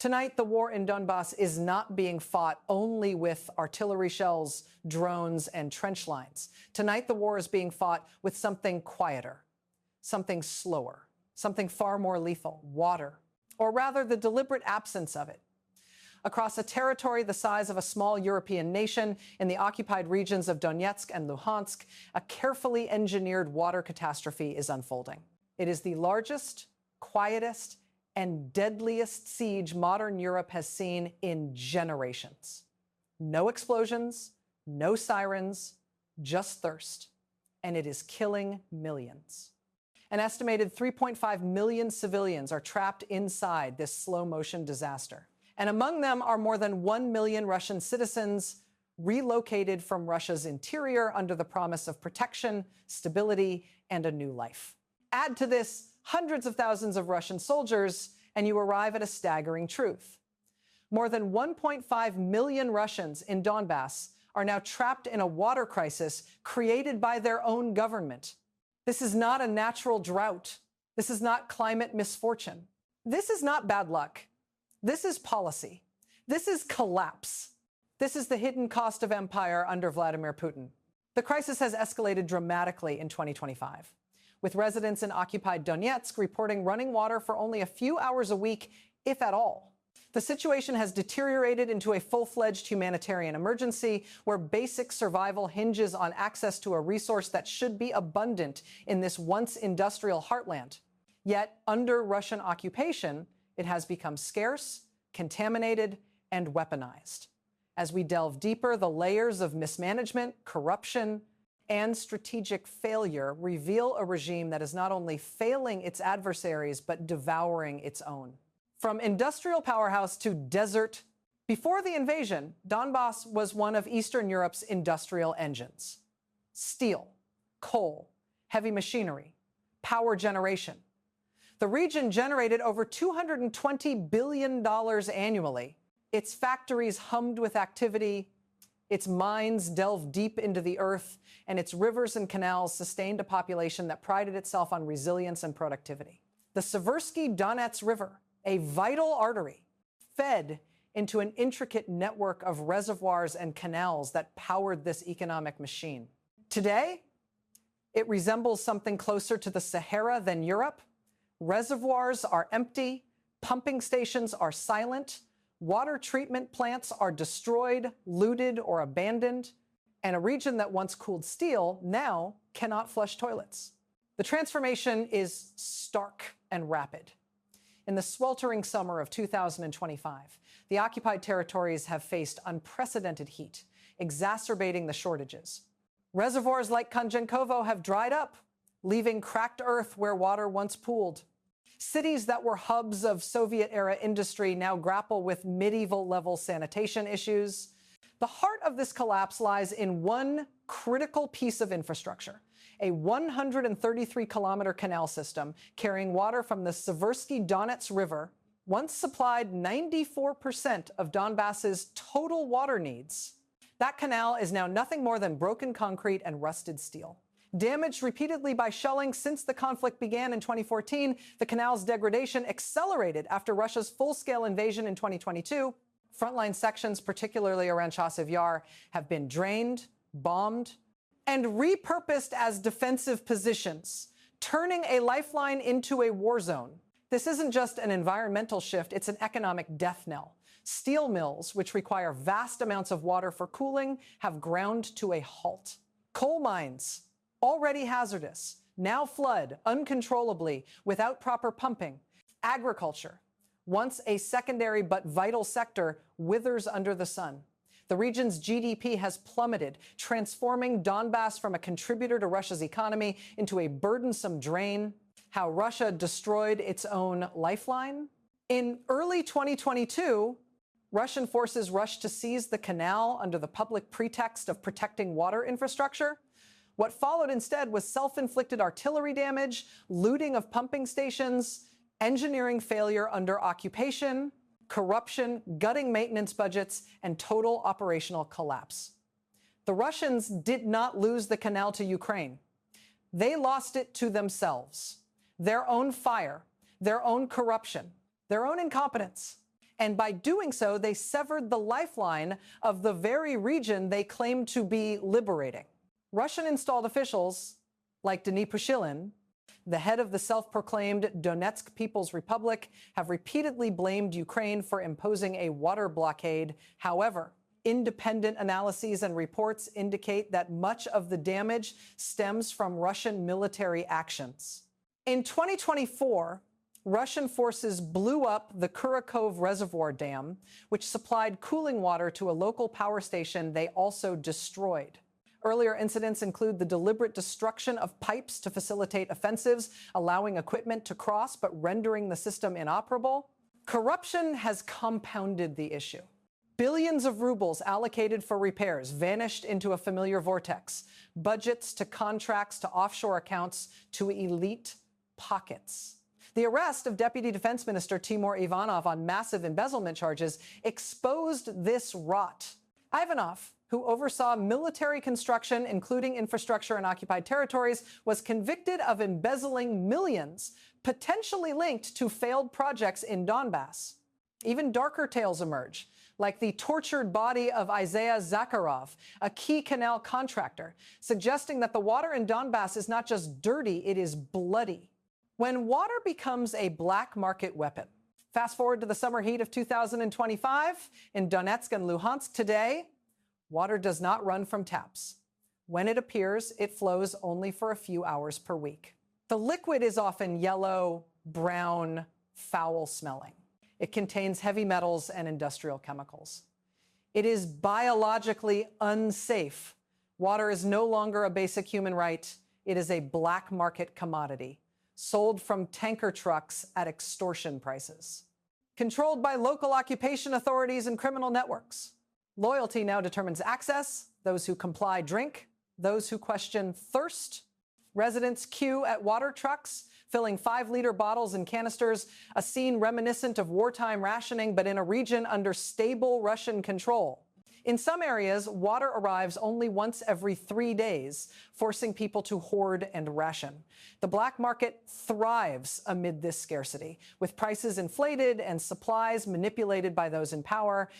Tonight, the war in Donbass is not being fought only with artillery shells, drones, and trench lines. Tonight, the war is being fought with something quieter, something slower, something far more lethal: water, or rather the deliberate absence of it. Across a territory the size of a small European nation in the occupied regions of Donetsk and Luhansk, a carefully engineered water catastrophe is unfolding. It is the largest, quietest, and deadliest siege modern Europe has seen in generations. No explosions, no sirens, just thirst. And it is killing millions. An estimated 3.5 million civilians are trapped inside this slow-motion disaster. And among them are more than 1 million Russian citizens relocated from Russia's interior under the promise of protection, stability, and a new life. Add to this hundreds of thousands of Russian soldiers, and you arrive at a staggering truth. More than 1.5 million Russians in Donbass are now trapped in a water crisis created by their own government. This is not a natural drought. This is not climate misfortune. This is not bad luck. This is policy. This is collapse. This is the hidden cost of empire under Vladimir Putin. The crisis has escalated dramatically in 2025, with residents in occupied Donetsk reporting running water for only a few hours a week, if at all. The situation has deteriorated into a full-fledged humanitarian emergency where basic survival hinges on access to a resource that should be abundant in this once industrial heartland. Yet, under Russian occupation, it has become scarce, contaminated, and weaponized. As we delve deeper, the layers of mismanagement, corruption, and strategic failure reveal a regime that is not only failing its adversaries, but devouring its own. From industrial powerhouse to desert, before the invasion, Donbass was one of Eastern Europe's industrial engines. Steel, coal, heavy machinery, power generation. The region generated over $220 billion annually. Its factories hummed with activity, its mines delved deep into the earth, and its rivers and canals sustained a population that prided itself on resilience and productivity. The Seversky Donets River, a vital artery, fed into an intricate network of reservoirs and canals that powered this economic machine. Today, it resembles something closer to the Sahara than Europe. Reservoirs are empty, pumping stations are silent, water treatment plants are destroyed, looted, or abandoned, and a region that once cooled steel now cannot flush toilets. The transformation is stark and rapid. In the sweltering summer of 2025, the occupied territories have faced unprecedented heat, exacerbating the shortages. Reservoirs like Konjankovo have dried up, leaving cracked earth where water once pooled. Cities that were hubs of Soviet-era industry now grapple with medieval-level sanitation issues. The heart of this collapse lies in one critical piece of infrastructure: a 133-kilometer canal system carrying water from the Seversky Donets River, once supplied 94% of Donbass's total water needs. That canal is now nothing more than broken concrete and rusted steel. Damaged repeatedly by shelling since the conflict began in 2014, the canal's degradation accelerated after Russia's full-scale invasion in 2022. Frontline sections, particularly around Chasiv Yar, have been drained, bombed, and repurposed as defensive positions, turning a lifeline into a war zone. This isn't just an environmental shift, it's an economic death knell. Steel mills, which require vast amounts of water for cooling, have ground to a halt. Coal mines, already hazardous, now flood uncontrollably without proper pumping. Agriculture, once a secondary but vital sector, withers under the sun. The region's GDP has plummeted, transforming Donbass from a contributor to Russia's economy into a burdensome drain. How Russia destroyed its own lifeline? In early 2022, Russian forces rushed to seize the canal under the public pretext of protecting water infrastructure. What followed instead was self-inflicted artillery damage, looting of pumping stations, engineering failure under occupation, corruption, gutting maintenance budgets, and total operational collapse. The Russians did not lose the canal to Ukraine. They lost it to themselves, their own fire, their own corruption, their own incompetence. And by doing so, they severed the lifeline of the very region they claimed to be liberating. Russian-installed officials, like Denis Pushilin, the head of the self-proclaimed Donetsk People's Republic, have repeatedly blamed Ukraine for imposing a water blockade. However, independent analyses and reports indicate that much of the damage stems from Russian military actions. In 2024, Russian forces blew up the Kurakov Reservoir Dam, which supplied cooling water to a local power station they also destroyed. Earlier incidents include the deliberate destruction of pipes to facilitate offensives, allowing equipment to cross but rendering the system inoperable. Corruption has compounded the issue. Billions of rubles allocated for repairs vanished into a familiar vortex. Budgets to contracts to offshore accounts to elite pockets. The arrest of Deputy Defense Minister Timur Ivanov on massive embezzlement charges exposed this rot. Ivanov, who oversaw military construction, including infrastructure in occupied territories, was convicted of embezzling millions, potentially linked to failed projects in Donbass. Even darker tales emerge, like the tortured body of Isaiah Zakharov, a key canal contractor, suggesting that the water in Donbass is not just dirty, it is bloody. When water becomes a black market weapon, fast forward to the summer heat of 2025, in Donetsk and Luhansk today, water does not run from taps. When it appears, it flows only for a few hours per week. The liquid is often yellow, brown, foul-smelling. It contains heavy metals and industrial chemicals. It is biologically unsafe. Water is no longer a basic human right. It is a black market commodity, sold from tanker trucks at extortion prices. Controlled by local occupation authorities and criminal networks. Loyalty now determines access. Those who comply drink. Those who question thirst. Residents queue at water trucks, filling 5-liter bottles and canisters, a scene reminiscent of wartime rationing, but in a region under stable Russian control. In some areas, water arrives only once every 3 days, forcing people to hoard and ration. The black market thrives amid this scarcity, with prices inflated and supplies manipulated by those in power.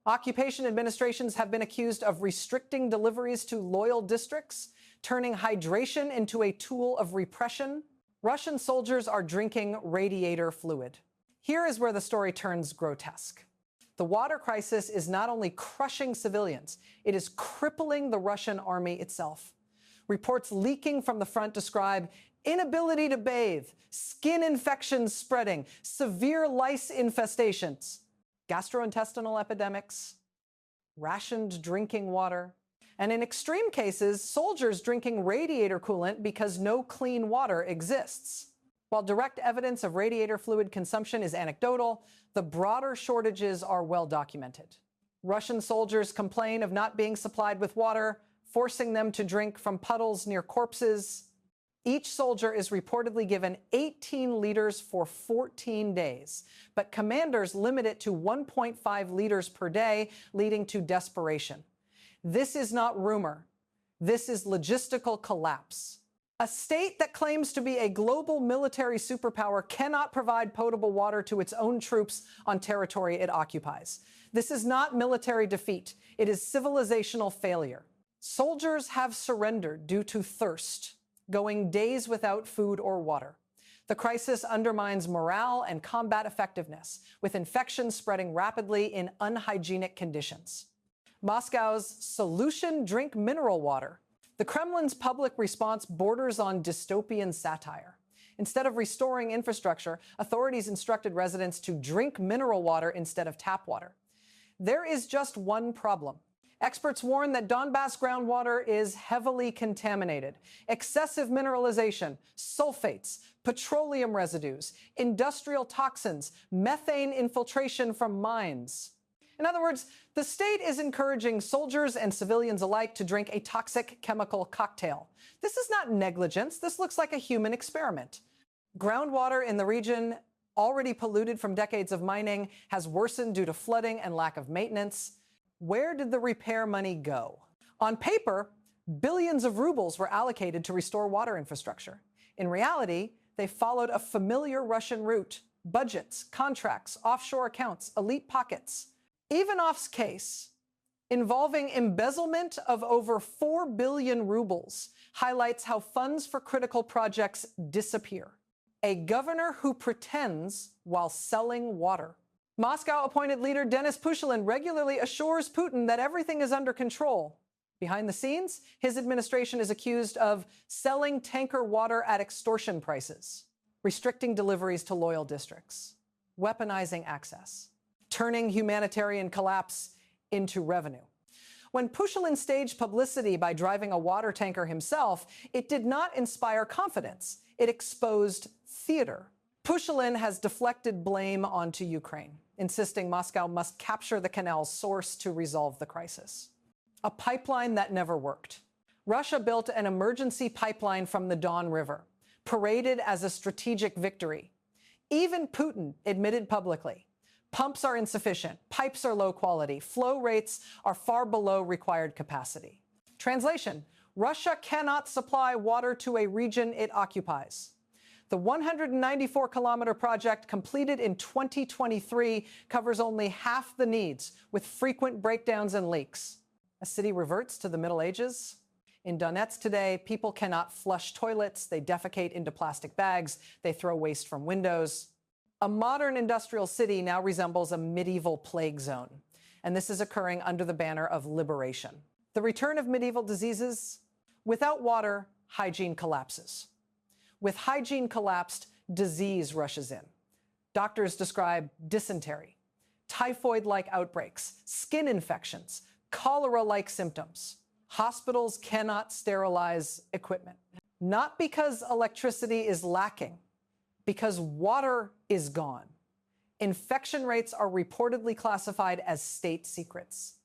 Occupation administrations have been accused of restricting deliveries to loyal districts, turning hydration into a tool of repression. Russian soldiers are drinking radiator fluid. Here is where the story turns grotesque. The water crisis is not only crushing civilians, it is crippling the Russian army itself. Reports leaking from the front describe inability to bathe, skin infections spreading, severe lice infestations, gastrointestinal epidemics, rationed drinking water, and in extreme cases, soldiers drinking radiator coolant because no clean water exists. While direct evidence of radiator fluid consumption is anecdotal, the broader shortages are well documented. Russian soldiers complain of not being supplied with water, forcing them to drink from puddles near corpses. Each soldier is reportedly given 18 liters for 14 days, but commanders limit it to 1.5 liters per day, leading to desperation. This is not rumor. This is logistical collapse. A state that claims to be a global military superpower cannot provide potable water to its own troops on territory it occupies. This is not military defeat. It is civilizational failure. Soldiers have surrendered due to thirst, going days without food or water. The crisis undermines morale and combat effectiveness, with infections spreading rapidly in unhygienic conditions. Moscow's solution: drink mineral water. The Kremlin's public response borders on dystopian satire. Instead of restoring infrastructure, authorities instructed residents to drink mineral water instead of tap water. There is just one problem. Experts warn that Donbass groundwater is heavily contaminated. Excessive mineralization, sulfates, petroleum residues, industrial toxins, methane infiltration from mines. In other words, the state is encouraging soldiers and civilians alike to drink a toxic chemical cocktail. This is not negligence. This looks like a human experiment. Groundwater in the region, already polluted from decades of mining, has worsened due to flooding and lack of maintenance. Where did the repair money go? On paper, billions of rubles were allocated to restore water infrastructure. In reality, they followed a familiar Russian route: Budgets, contracts, offshore accounts, elite pockets. Ivanov's case, involving embezzlement of over 4 billion rubles, highlights how funds for critical projects disappear. A governor who pretends while selling water. Moscow-appointed leader Denis Pushilin regularly assures Putin that everything is under control. Behind the scenes, his administration is accused of selling tanker water at extortion prices, restricting deliveries to loyal districts, weaponizing access, turning humanitarian collapse into revenue. When Pushilin staged publicity by driving a water tanker himself, it did not inspire confidence. It exposed theater. Pushilin has deflected blame onto Ukraine, insisting Moscow must capture the canal's source to resolve the crisis. A pipeline that never worked. Russia built an emergency pipeline from the Don River, paraded as a strategic victory. Even Putin admitted publicly, pumps are insufficient, pipes are low quality, flow rates are far below required capacity. Translation: Russia cannot supply water to a region it occupies. The 194-kilometer project, completed in 2023, covers only half the needs, with frequent breakdowns and leaks. A city reverts to the Middle Ages. In Donetsk today, people cannot flush toilets, they defecate into plastic bags, they throw waste from windows. A modern industrial city now resembles a medieval plague zone, and this is occurring under the banner of liberation. The return of medieval diseases. Without water, hygiene collapses. With hygiene collapsed, disease rushes in. Doctors describe dysentery, typhoid-like outbreaks, skin infections, cholera-like symptoms. Hospitals cannot sterilize equipment. Not because electricity is lacking, because water is gone. Infection rates are reportedly classified as state secrets.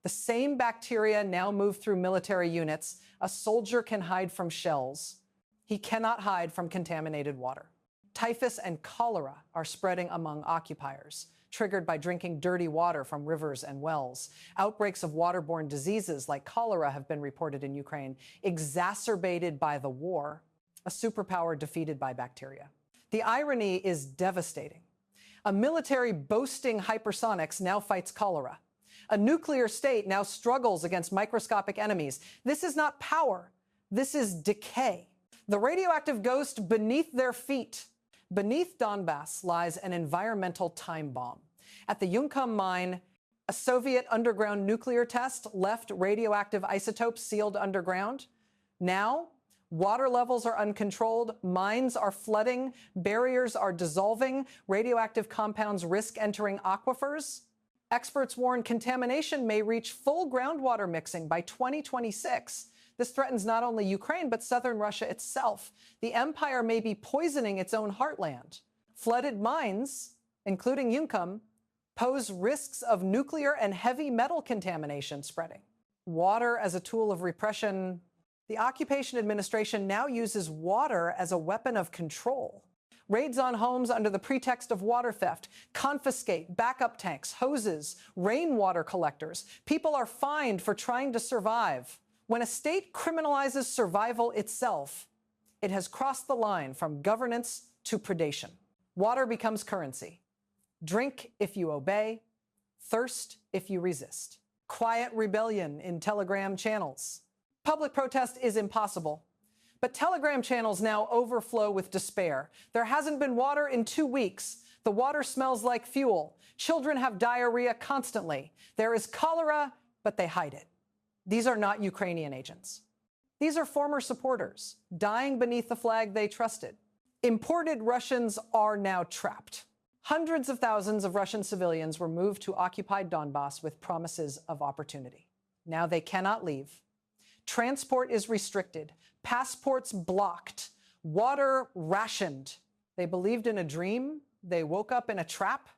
The same bacteria now move through military units. A soldier can hide from shells. He cannot hide from contaminated water. Typhus and cholera are spreading among occupiers, triggered by drinking dirty water from rivers and wells. Outbreaks of waterborne diseases like cholera have been reported in Ukraine, exacerbated by the war, a superpower defeated by bacteria. The irony is devastating. A military boasting hypersonics now fights cholera. A nuclear state now struggles against microscopic enemies. This is not power. This is decay. The radioactive ghost beneath their feet. Beneath Donbass lies an environmental time bomb. At the Yunkom mine, a Soviet underground nuclear test left radioactive isotopes sealed underground. Now, water levels are uncontrolled, mines are flooding, barriers are dissolving, radioactive compounds risk entering aquifers. Experts warn contamination may reach full groundwater mixing by 2026. This threatens not only Ukraine, but southern Russia itself. The empire may be poisoning its own heartland. Flooded mines, including Yunkom, pose risks of nuclear and heavy metal contamination spreading. Water as a tool of repression. The occupation administration now uses water as a weapon of control. Raids on homes under the pretext of water theft, confiscate backup tanks, hoses, rainwater collectors. People are fined for trying to survive. When a state criminalizes survival itself, it has crossed the line from governance to predation. Water becomes currency. Drink if you obey, thirst if you resist. Quiet rebellion in Telegram channels. Public protest is impossible. But Telegram channels now overflow with despair. There hasn't been water in 2 weeks. The water smells like fuel. Children have diarrhea constantly. There is cholera, but they hide it. These are not Ukrainian agents. These are former supporters, dying beneath the flag they trusted. Imported Russians are now trapped. Hundreds of thousands of Russian civilians were moved to occupied Donbass with promises of opportunity. Now they cannot leave. Transport is restricted, passports blocked, water rationed. They believed in a dream. They woke up in a trap.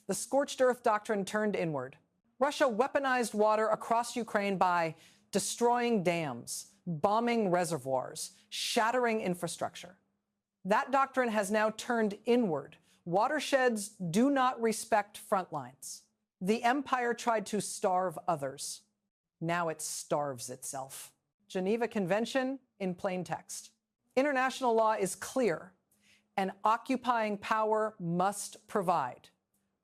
The scorched earth doctrine turned inward. Russia weaponized water across Ukraine by destroying dams, bombing reservoirs, shattering infrastructure. That doctrine has now turned inward. Watersheds do not respect front lines. The empire tried to starve others. Now it starves itself. Geneva Convention in plain text. International law is clear. An occupying power must provide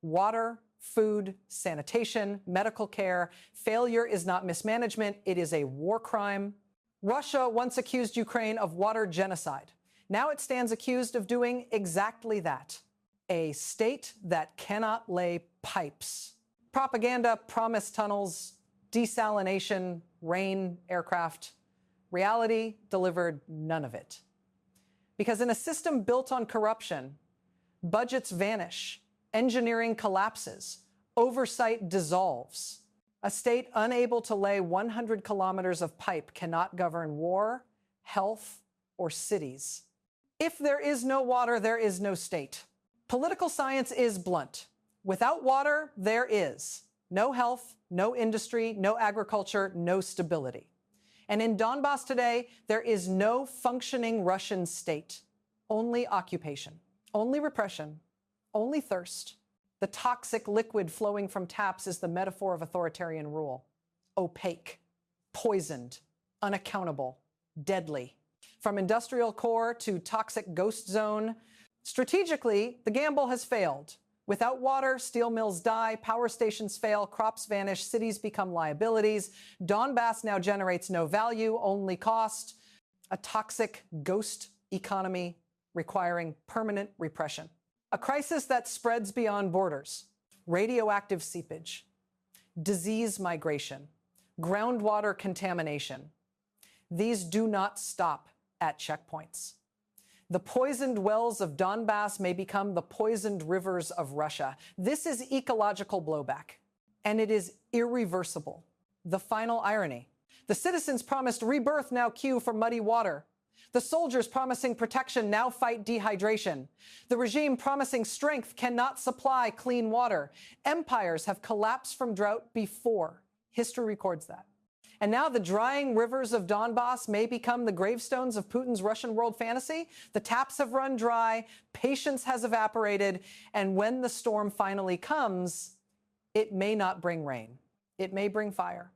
water, food, sanitation, medical care. Failure is not mismanagement, it is a war crime. Russia once accused Ukraine of water genocide. Now it stands accused of doing exactly that. A state that cannot lay pipes. Propaganda promised tunnels, desalination, rain, aircraft. Reality delivered none of it. Because in a system built on corruption, budgets vanish, engineering collapses, oversight dissolves. A state unable to lay 100 kilometers of pipe cannot govern war, health, or cities. If there is no water, there is no state. Political science is blunt. Without water, there is no health, no industry, no agriculture, no stability. And in Donbass today, there is no functioning Russian state. Only occupation, only repression, only thirst. The toxic liquid flowing from taps is the metaphor of authoritarian rule. Opaque, poisoned, unaccountable, deadly. From industrial core to toxic ghost zone, strategically, the gamble has failed. Without water, steel mills die, power stations fail, crops vanish, cities become liabilities. Donbass now generates no value, only cost. A toxic ghost economy requiring permanent repression. A crisis that spreads beyond borders. Radioactive seepage, disease migration, groundwater contamination. These do not stop at checkpoints. The poisoned wells of Donbass may become the poisoned rivers of Russia. This is ecological blowback, and it is irreversible. The final irony. The citizens promised rebirth now queue for muddy water. The soldiers promising protection now fight dehydration. The regime promising strength cannot supply clean water. Empires have collapsed from drought before. History records that. And now the drying rivers of Donbass may become the gravestones of Putin's Russian world fantasy. The taps have run dry, patience has evaporated, and when the storm finally comes, it may not bring rain. It may bring fire.